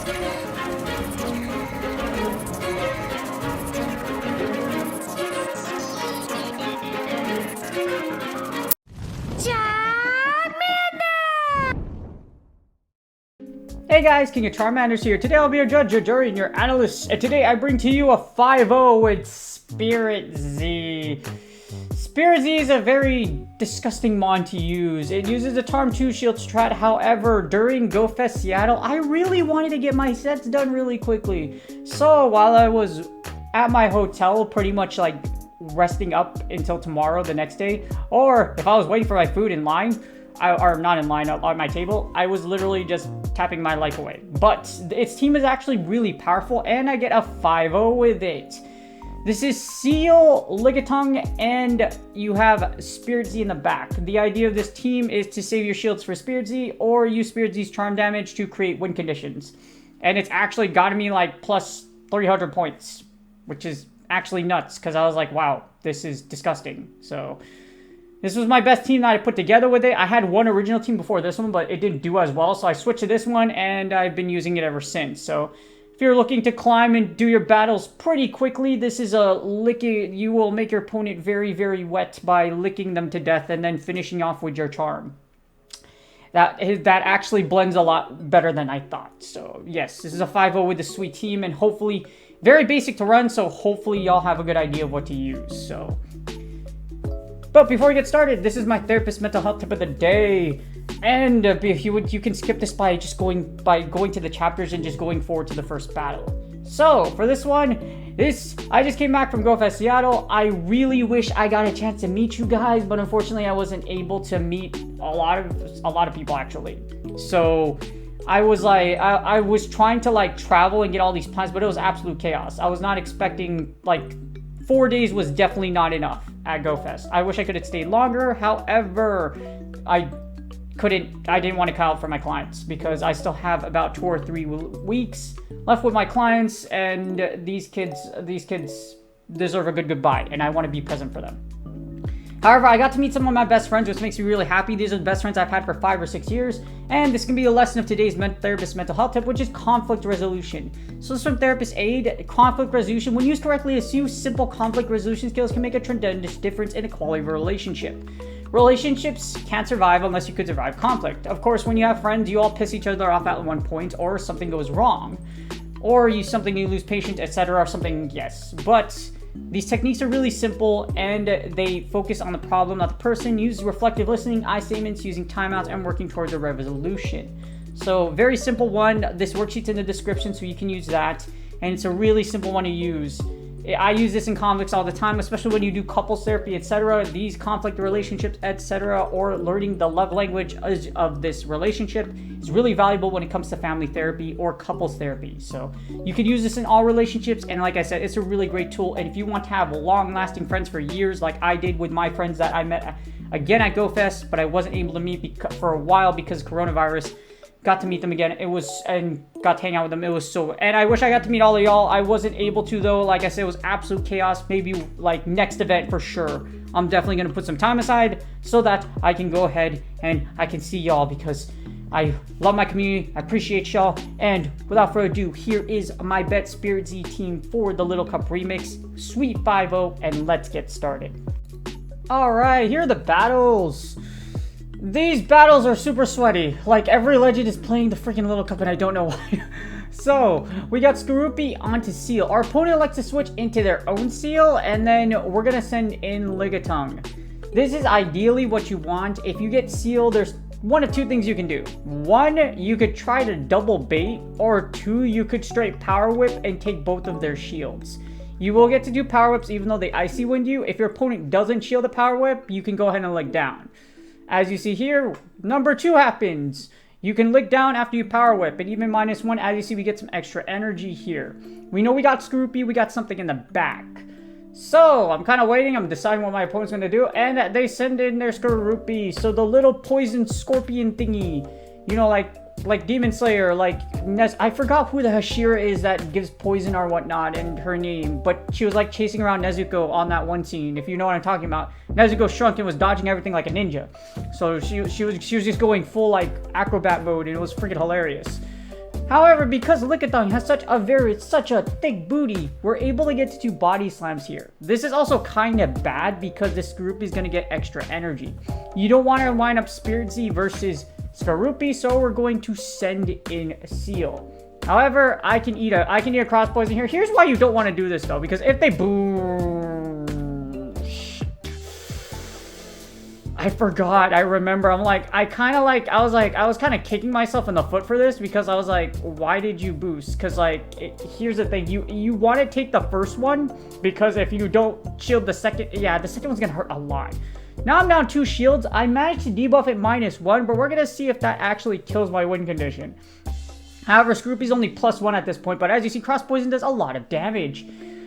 Hey guys, King of Charmanders here. Today I'll be your judge, your jury, and your analyst. And today I bring to you a 5-0 with SPRITZEE. SPRITZEE is a very disgusting mon to use. It uses the Charm 2 Shield Strat. However, during GoFest Seattle, I really wanted to get my sets done really quickly. So while I was at my hotel, pretty much like resting up until tomorrow, the next day, or if I was waiting for my food in line, or not in line, on my table, I was literally just tapping my life away. But its team is actually really powerful, and I get a 5-0 with it. This is Seal, Lickitung, and you have SPRITZEE in the back. The idea of this team is to save your shields for SPRITZEE, or use SPRITZEE's charm damage to create win conditions. And it's actually gotten me like plus 300 points, which is actually nuts, because I was like, wow, this is disgusting. So this was my best team that I put together with it. I had one original team before this one, but it didn't do as well. So I switched to this one, and I've been using it ever since. So if you're looking to climb and do your battles pretty quickly, this is a licking. You will make your opponent very, very wet by licking them to death and then finishing off with your charm. That actually blends a lot better than I thought. So yes, this is a 5-0 with a sweet team, and hopefully very basic to run. So hopefully y'all have a good idea of what to use. So. But before we get started, this is my therapist mental health tip of the day. And if you can skip this by just going to the chapters and just going forward to the first battle. So for this one, I just came back from GoFest Seattle. I really wish I got a chance to meet you guys, but unfortunately I wasn't able to meet a lot of people actually. So I was like, I was trying to like travel and get all these plans, but it was absolute chaos. I was not expecting, like, 4 days was definitely not enough at GoFest. I wish I could have stayed longer. However, I didn't want to cut out for my clients because I still have about 2 or 3 weeks left with my clients, and these kids deserve a good goodbye, and I want to be present for them. However, I got to meet some of my best friends, which makes me really happy. These are the best friends I've had for 5 or 6 years. And this can be a lesson of today's therapist mental health tip, which is conflict resolution. So this is from Therapist Aid. Conflict resolution. When used correctly, a few simple conflict resolution skills can make a tremendous difference in the quality of a relationship. Relationships can't survive unless you could survive conflict. Of course, when you have friends, you all piss each other off at one point, or something goes wrong. Or you lose patience, etc. or something, yes. But these techniques are really simple, and they focus on the problem, not the person. Use reflective listening, I statements, using timeouts, and working towards a resolution. So very simple one. This worksheet's in the description, so you can use that. And it's a really simple one to use. I use this in conflicts all the time, especially when you do couples therapy, etc. These conflict relationships, etc., or learning the love language of this relationship is really valuable when it comes to family therapy or couples therapy. So you can use this in all relationships, and like I said, it's a really great tool. And if you want to have long-lasting friends for years, like I did with my friends that I met again at GoFest, but I wasn't able to meet for a while because of coronavirus. Got to meet them again. And got to hang out with them. It was so, and I wish I got to meet all of y'all. I wasn't able to though. Like I said, it was absolute chaos. Maybe like next event for sure. I'm definitely going to put some time aside so that I can go ahead and I can see y'all, because I love my community. I appreciate y'all. And without further ado, here is my Bet SPRITZEE team for the Little Cup Remix. Sweet 5-0, and let's get started. All right, here are the battles. These battles are super sweaty. Like, every legend is playing the freaking Little Cup, and I don't know why. So, we got Skorupi onto Seal. Our opponent likes to switch into their own Seal, and then we're going to send in Lickitung. This is ideally what you want. If you get Seal, there's one of 2 things you can do. 1, you could try to double bait, or 2, you could straight Power Whip and take both of their shields. You will get to do Power Whips even though they Icy Wind you. If your opponent doesn't shield the Power Whip, you can go ahead and lick down. As you see here, number 2 happens. You can lick down after you Power Whip, and even -1, as you see, we get some extra energy here. We know we got Skorupi, we got something in the back. So, I'm kind of waiting, I'm deciding what my opponent's going to do, and they send in their Skorupi. So the little poison scorpion thingy, you know, like Demon Slayer, I forgot who the Hashira is that gives poison or whatnot, and her name, but she was like chasing around Nezuko on that one scene, if you know what I'm talking about. Nezuko shrunk and was dodging everything like a ninja. So she was just going full like acrobat mode, and it was freaking hilarious. However, because Lickitung has such a thick booty, we're able to get to 2 body slams here. This is also kind of bad because this Skorupi is going to get extra energy. You don't want to line up SPRITZEE versus Skorupi, so we're going to send in Seal. However, I can eat a cross poison here. Here's why you don't want to do this though, because if they I forgot. I remember. I was kind of kicking myself in the foot for this because I was like, why did you boost? Because here's the thing. You want to take the first one because if you don't shield the second, yeah, the second one's gonna hurt a lot. Now I'm down 2 shields. I managed to debuff it -1, but we're gonna see if that actually kills my win condition. However, Skorupi's only +1 at this point, but as you see, cross poison does a lot of damage.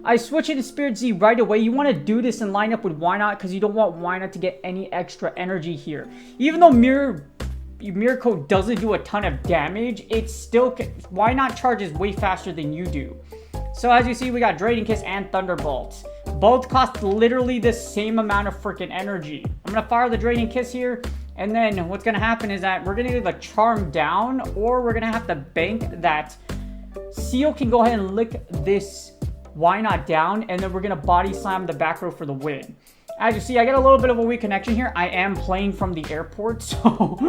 I switch into SPRITZEE right away. You want to do this and line up with Wynaut because you don't want Wynaut to get any extra energy here. Even though Mirror Coat doesn't do a ton of damage, it's still... Wynaut charges way faster than you do. So as you see, we got Draining Kiss and Thunderbolt. Both cost literally the same amount of freaking energy. I'm going to fire the Draining Kiss here. And then what's going to happen is that we're going to either Charm down or we're going to have to bank that Seal can go ahead and lick this Wynaut down, and then we're gonna body slam the back row for the win. As you see, I get a little bit of a weak connection here. I am playing from the airport, so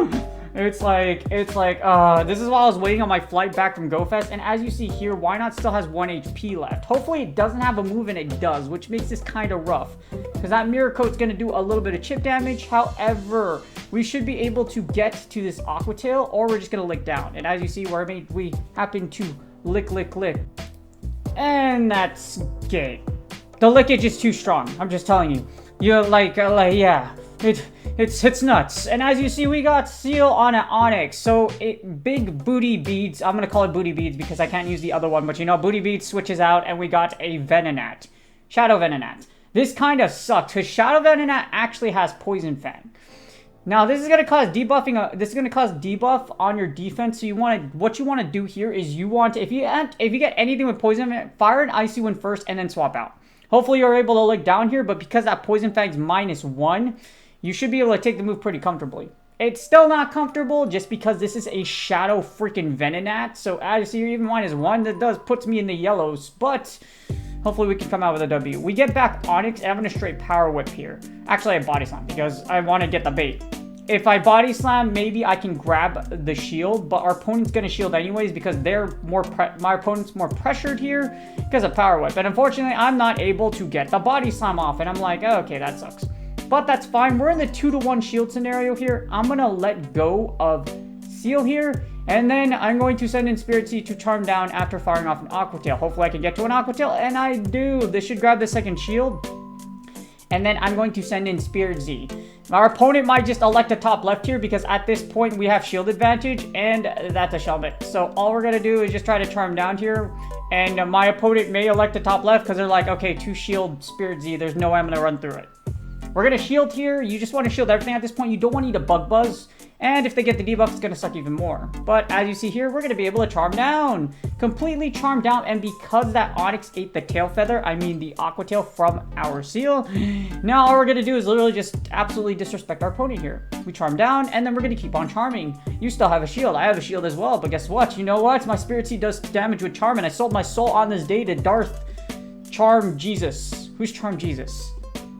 it's like this is while I was waiting on my flight back from GoFest, and as you see here, Wynaut still has 1 HP left. Hopefully it doesn't have a move, and it does, which makes this kind of rough because that Mirror Coat's gonna do a little bit of chip damage. However, we should be able to get to this Aqua Tail, or we're just gonna lick down. And as you see, we happen to lick. And that's game. The lickage is too strong. I'm just telling you. You're yeah. It's nuts. And as you see, we got Seal on an Onyx. So big booty beads. I'm gonna call it booty beads because I can't use the other one. But you know, booty beads switches out, and we got a Venonat, Shadow Venonat. This kind of sucks because Shadow Venonat actually has Poison Fang. Now this is gonna cause debuffing. This is gonna cause debuff on your defense. So what you want to do here is if you get anything with poison, fire an Icy Wind first and then swap out. Hopefully you're able to lick down here, but because that Poison Fang's -1, you should be able to take the move pretty comfortably. It's still not comfortable just because this is a Shadow freaking Venonat. So as you see, you're even -1. That puts me in the yellows, but hopefully we can come out with a W. We get back Onyx, and I'm going to straight Power Whip here. Actually, I Body Slam because I want to get the bait. If I Body Slam, maybe I can grab the shield, but our opponent's going to shield anyways because my opponent's more pressured here because of Power Whip. And unfortunately, I'm not able to get the Body Slam off, and I'm like, oh, okay, that sucks. But that's fine. We're in the 2-to-1 shield scenario here. I'm going to let go of Seal here. And then I'm going to send in SPRITZEE to Charm down after firing off an Aqua Tail. Hopefully I can get to an Aqua Tail, and I do. This should grab the second shield. And then I'm going to send in SPRITZEE. Our opponent might just elect a top left here because at this point we have shield advantage, and that's a Shelmet. So all we're going to do is just try to Charm down here. And my opponent may elect the top left because they're like, okay, 2 shield SPRITZEE. There's no way I'm going to run through it. We're going to shield here. You just want to shield everything at this point. You don't want to eat a Bug Buzz. And if they get the debuff, it's going to suck even more. But as you see here, we're going to be able to Charm down. Completely Charm down. And because that Onyx ate the Tail Feather, I mean the Aqua Tail from our Seal, now all we're going to do is literally just absolutely disrespect our opponent here. We Charm down, and then we're going to keep on charming. You still have a shield. I have a shield as well. But guess what? You know what? My SPRITZEE does damage with Charm, and I sold my soul on this day to Darth Charm Jesus. Who's Charm Jesus?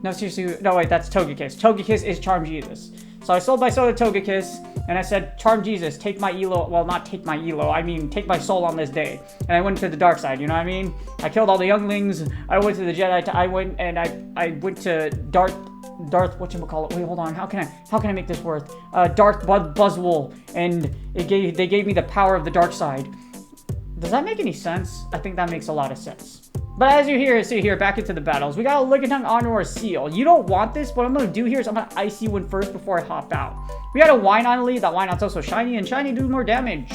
No, seriously. No, wait. That's Togekiss. Togekiss is Charm Jesus. So I sold my soul to Togekiss, and I said, Charm Jesus, take my elo. Well, not take my elo. I mean, take my soul on this day. And I went to the dark side, you know what I mean? I killed all the younglings. I went to the Jedi. I went to Darth, whatchamacallit? Wait, hold on. How can I make this work? Darth Buzzwole, and they gave me the power of the dark side. Does that make any sense? I think that makes a lot of sense. But as you see here, back into the battles. We got a Lickitung onto our Seal. You don't want this, but what I'm going to do here is I'm going to Icy Wind first before I hop out. We got a Wynaut lead. That Wynaut's also shiny, and shiny do more damage.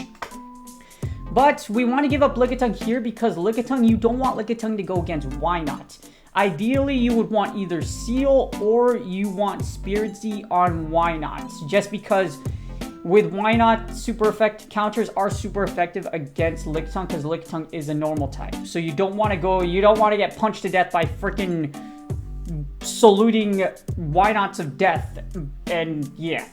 But we want to give up Lickitung here because Lickitung, you don't want Lickitung to go against Wynaut. Ideally, you would want either Seal or you want SPRITZEE on Wynaut. Just because with Wynaut, super effect counters are super effective against Lickitung because Lickitung is a normal type. So you don't want to get punched to death by freaking saluting Wynauts of death. And yeah,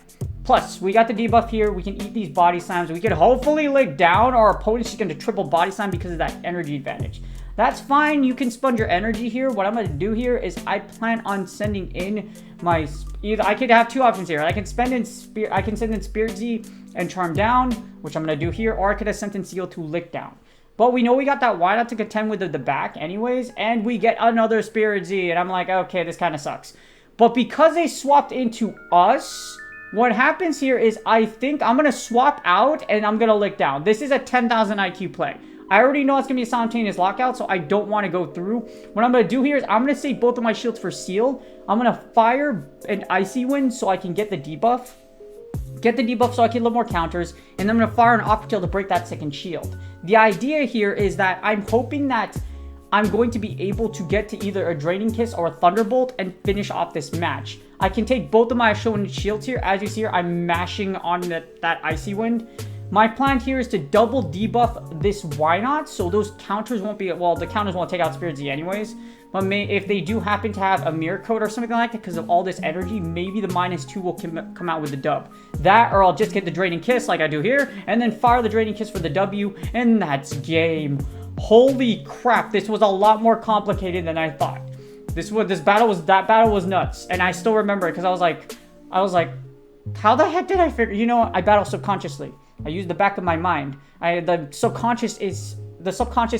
Plus, we got the debuff here. We can eat these body slams. We can hopefully lick down. Our opponent's just going to triple body slam because of that energy advantage. That's fine. You can spend your energy here. What I'm going to do here is I plan on sending in my... Either I could have two options here. I can send in SPRITZEE and Charm Down, which I'm going to do here. Or I could have sent in Seal to lick down. But we know we got that Wynaut to contend with the back anyways. And we get another SPRITZEE. And I'm like, okay, this kind of sucks. But because they swapped into us... What happens here is I think I'm going to swap out and I'm going to lick down. This is a 10,000 IQ play. I already know it's going to be a simultaneous lockout, so I don't want to go through. What I'm going to do here is I'm going to save both of my shields for Seal. I'm going to fire an Icy Wind so I can get the debuff. Get the debuff so I can get a little more counters. And then I'm going to fire an Aqua Tail to break that second shield. The idea here is that I'm hoping that I'm going to be able to get to either a Draining Kiss or a Thunderbolt and finish off this match. I can take both of my shields here. As you see here, I'm mashing on that Icy Wind. My plan here is to double debuff this Wynaut, so those counters won't be... Well, the counters won't take out SPRITZEE anyways. But if they do happen to have a Mirror Coat or something like that, because of all this energy, maybe the -2 will come out with the dub. That, or I'll just get the Draining Kiss like I do here, and then fire the Draining Kiss for the W, and that's game. Holy crap, this was a lot more complicated than I thought. That battle was nuts. And I still remember it because I was like, how the heck did I figure? You know, I battle subconsciously. I use the back of my mind. The subconscious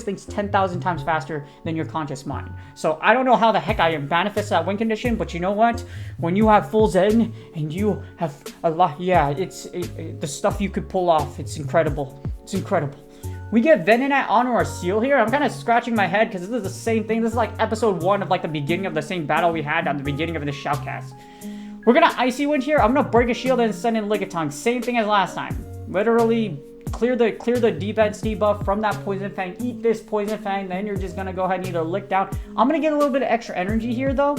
thinks 10,000 times faster than your conscious mind. So I don't know how the heck I manifest that win condition, but you know what? When you have full Zen and you have a lot, yeah, the stuff you could pull off. It's incredible. It's incredible. We get Venonat onto our Seal here. I'm kind of scratching my head because this is the same thing. This is like episode 1 of like the beginning of the same battle we had at the beginning of the shoutcast. We're going to Icy Wind here. I'm going to break a shield and send in Lickitung. Same thing as last time. Literally clear the defense debuff from that Poison Fang. Eat this Poison Fang. Then you're just going to go ahead and either lick down. I'm going to get a little bit of extra energy here though.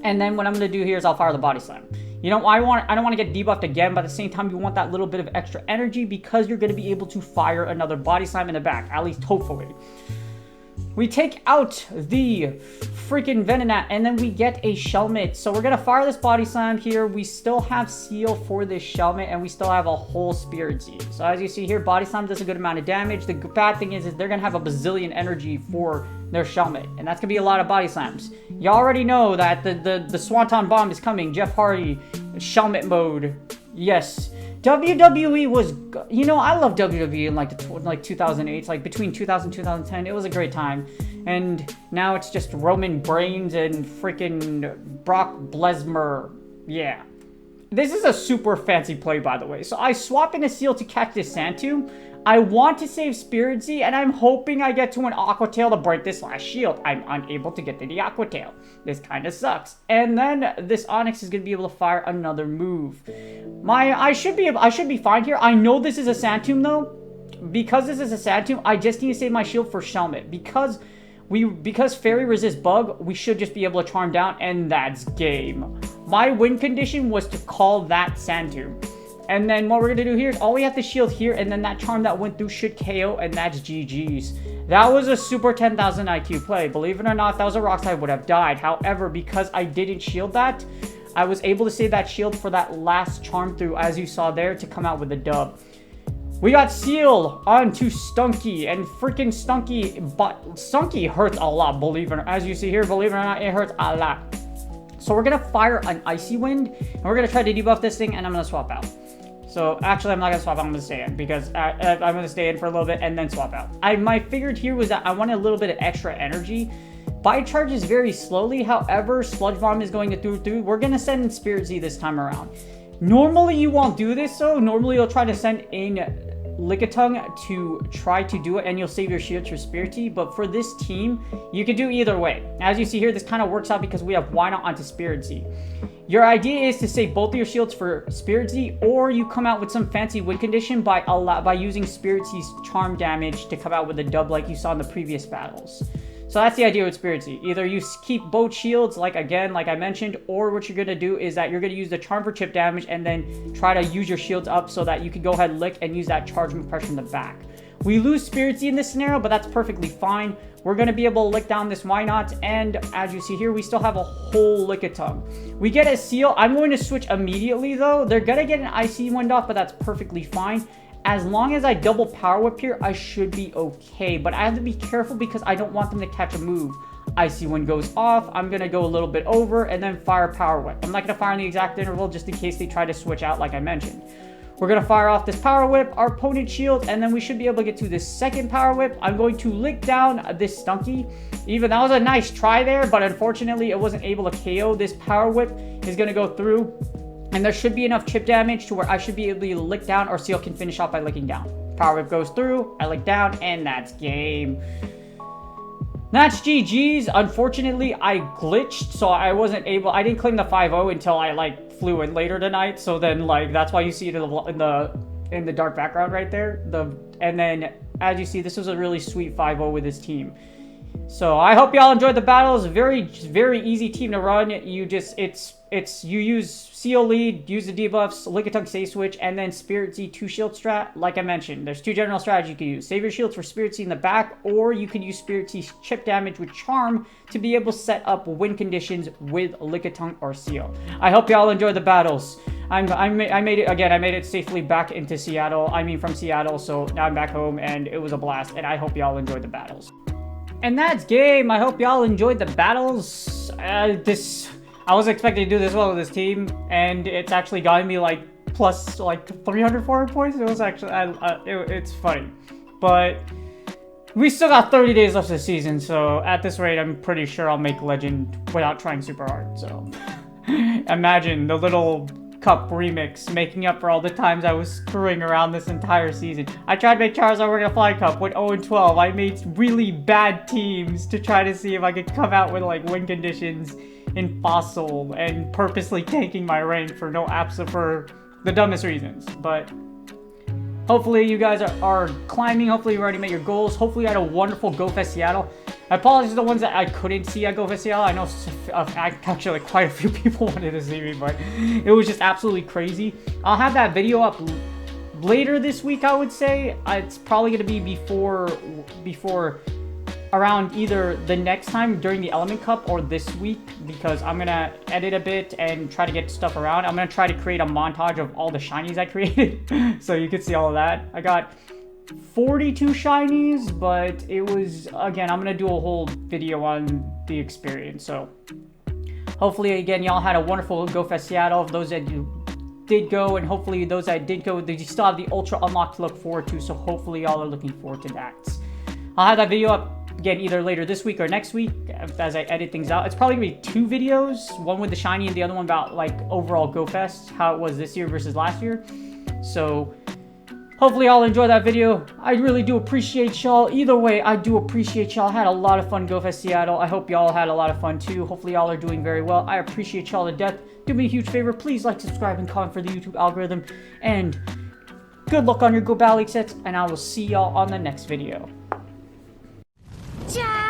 And then what I'm going to do here is I'll fire the Body Slam. You know, I don't want to get debuffed again, but at the same time, you want that little bit of extra energy because you're going to be able to fire another Body Slam in the back, at least hopefully. We take out the freaking Venonat, and then we get a Shelmet. So we're going to fire this Body Slam here. We still have Seal for this Shelmet, and we still have a whole SPRITZEE. So as you see here, Body Slam does a good amount of damage. The bad thing is they're going to have a bazillion energy for their Shelmet, and that's going to be a lot of Body Slams. You already know that the Swanton Bomb is coming. Jeff Hardy, Shelmet mode. Yes. WWE was, you know, I love WWE in like 2008, like between 2000 and 2010. It was a great time. And now it's just Roman Reigns and freaking Brock Lesnar. Yeah. This is a super fancy play, by the way. So I swap in a Seal to catch this Sandtomb. I want to save SPRITZEE, and I'm hoping I get to an Aqua Tail to break this last shield. I'm unable to get to the Aqua Tail. This kind of sucks. And then this Onyx is going to be able to fire another move. I should be fine here. I know this is a Sandtomb, though. Because this is a Sandtomb, I just need to save my shield for Shelmet. Because Fairy resists Bug, we should just be able to Charm Down, and that's game. My win condition was to call that Sandtomb. And then what we're going to do here is all we have to shield here, and then that charm that went through should KO, and that's GG's. That was a super 10,000 IQ play. Believe it or not, if that was a rock type, I would have died. However, because I didn't shield that, I was able to save that shield for that last charm through, as you saw there, to come out with a dub. We got Seal onto Stunky, and freaking Stunky, but Stunky hurts a lot, believe it or not. As you see here, believe it or not, it hurts a lot. So we're going to fire an Icy Wind, and we're going to try to debuff this thing, and I'm going to swap out. So actually, I'm not going to swap out. I'm going to stay in because I'm going to stay in for a little bit and then swap out. My figured here was that I wanted a little bit of extra energy. Bite charges very slowly. However, Sludge Bomb is going to through. We're going to send in SPRITZEE this time around. Normally, you won't do this, though. Normally, you'll try to send in Lickitung to try to do it, and you'll save your shields for SPRITZEE. But for this team, you could do either way. As you see here, this kind of works out because we have Wynaut onto SPRITZEE. Your idea is to save both of your shields for SPRITZEE, or you come out with some fancy win condition by using SPRITZEE's charm damage to come out with a dub like you saw in the previous battles. So that's the idea with SPRITZEE. Either you keep both shields, like I mentioned, or what you're going to do is that you're going to use the charm for chip damage and then try to use your shields up so that you can go ahead and lick and use that charge pressure in the back. We lose SPRITZEE in this scenario, but that's perfectly fine. We're going to be able to lick down this Wynaut, and as you see here, we still have a whole Lickitung. We get a Seal. I'm going to switch immediately, though. They're going to get an Icy Wind off, but that's perfectly fine. As long as I double Power Whip here, I should be okay, but I have to be careful because I don't want them to catch a move. Icy Wind goes off. I'm going to go a little bit over and then fire Power Whip. I'm not going to fire in the exact interval just in case they try to switch out like I mentioned. We're going to fire off this Power Whip, our opponent shield, and then we should be able to get to this second Power Whip. I'm going to lick down this Stunky. Even that was a nice try there, but unfortunately it wasn't able to KO. This Power Whip is going to go through, and there should be enough chip damage to where I should be able to lick down, or Seal can finish off by licking down. Power Whip goes through, I lick down, and that's game. That's GG's. Unfortunately, I glitched, so I wasn't able, I didn't claim the 5-0 until I flew in later tonight. So then that's why you see it in the dark background right there. And then as you see, this was a really sweet 5-0 with this team. So I hope y'all enjoyed the battles. Very, very easy team to run. You use Seal lead, use the debuffs, Lickitung Safe Switch, and then SPRITZEE 2 shield strat. Like I mentioned, there's 2 general strategies you can use. Save your shields for SPRITZEE in the back, or you can use SPRITZEE chip damage with Charm to be able to set up win conditions with Lickitung or Seal. I hope y'all enjoyed the battles. I made it again. I made it safely back into Seattle. I mean, from Seattle. So now I'm back home, and it was a blast. And I hope y'all enjoyed the battles. And that's game. I hope y'all enjoyed the battles. I was expecting to do this well with this team, and it's actually gotten me plus 300, 400 points. It was actually, it's funny. But we still got 30 days left of the season, so at this rate, I'm pretty sure I'll make Legend without trying super hard. So imagine the little Cup remix making up for all the times I was screwing around this entire season. I tried to make Charizard work in a Fly Cup, went 0-12. I made really bad teams to try to see if I could come out with win conditions in Fossil and purposely tanking my rank for for the dumbest reasons. But hopefully you guys are climbing. Hopefully you already met your goals. Hopefully you had a wonderful GoFest Seattle. I apologize to the ones that I couldn't see at GoFest Seattle. I know actually quite a few people wanted to see me, but it was just absolutely crazy. I'll have that video up later this week, I would say. It's probably going to be before around either the next time during the Element Cup or this week, because I'm going to edit a bit and try to get stuff around. I'm going to try to create a montage of all the shinies I created so you can see all of that. I got 42 shinies, but it was, again, I'm going to do a whole video on the experience. So hopefully, again, y'all had a wonderful GoFest Seattle. Those that you did go, and hopefully those that did go, they still have the Ultra Unlock to look forward to. So hopefully y'all are looking forward to that. I'll have that video up again either later this week or next week as I edit things out. It's probably gonna be 2 videos, one with the shiny and the other one about overall GoFest, how it was this year versus last year. So hopefully y'all enjoy that video. I really do appreciate y'all. Either way, I do appreciate y'all. I had a lot of fun GoFest Seattle. I hope y'all had a lot of fun too. Hopefully y'all are doing very well. I appreciate y'all to death. Do me a huge favor. Please like, subscribe, and comment for the YouTube algorithm. And good luck on your Go Battle League sets, and I will see y'all on the next video. Ciao!